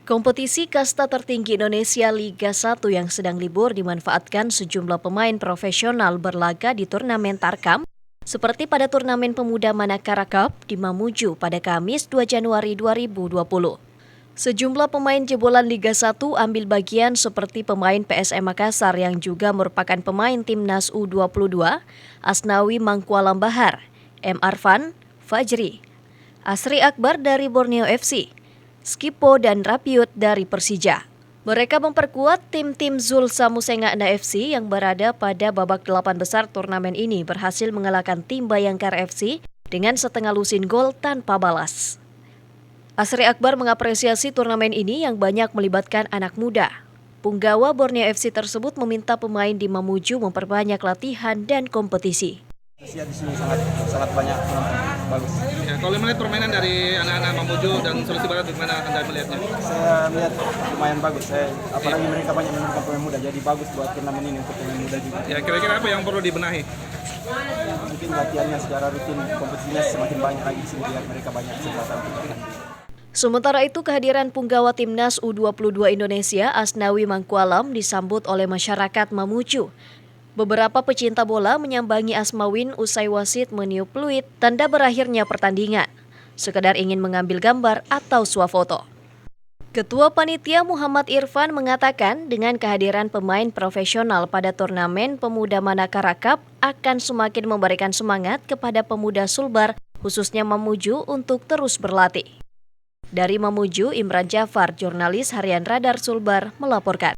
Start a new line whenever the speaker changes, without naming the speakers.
Kompetisi kasta tertinggi Indonesia Liga 1 yang sedang libur dimanfaatkan sejumlah pemain profesional berlaga di turnamen Tarkam, seperti pada turnamen pemuda Manakara Cup di Mamuju pada Kamis 2 Januari 2020. Sejumlah pemain jebolan Liga 1 ambil bagian seperti pemain PSM Makassar yang juga merupakan pemain Timnas U22, Asnawi Mangkualam Bahar, M. Arfan, Fajri, Asri Akbar dari Borneo FC, Skipo dan Rapiut dari Persija. Mereka memperkuat tim-tim Zul Samusengana FC yang berada pada babak 8 besar turnamen ini berhasil mengalahkan tim Bayangkara FC dengan setengah lusin gol tanpa balas. Asri Akbar mengapresiasi turnamen ini yang banyak melibatkan anak muda. Punggawa Borneo FC tersebut meminta pemain di Mamuju memperbanyak latihan dan kompetisi.
Di sini sangat banyak penonton, bagus.
Ya, kalau melihat permainan dari anak-anak Mamuju dan Sulawesi Barat, gimana Anda melihatnya?
Saya lihat lumayan bagus. Apalagi mereka banyak menurunkan pemain muda, jadi bagus buat turnamen ini untuk pemain muda juga.
Ya, kira-kira apa yang perlu dibenahi?
Mungkin latihannya secara rutin, kompetisinya semakin banyak lagi di sini biar mereka banyak kesempatan.
Sementara itu, kehadiran punggawa Timnas U22 Indonesia Asnawi Mangkualam disambut oleh masyarakat Mamuju. Beberapa pecinta bola menyambangi Asmawin usai wasit meniup peluit tanda berakhirnya pertandingan, sekedar ingin mengambil gambar atau swafoto. Ketua Panitia Muhammad Irfan mengatakan dengan kehadiran pemain profesional pada turnamen Pemuda Manakara Cup akan semakin memberikan semangat kepada pemuda Sulbar, khususnya Mamuju, untuk terus berlatih. Dari Mamuju, Imran Jafar, jurnalis harian Radar Sulbar, melaporkan.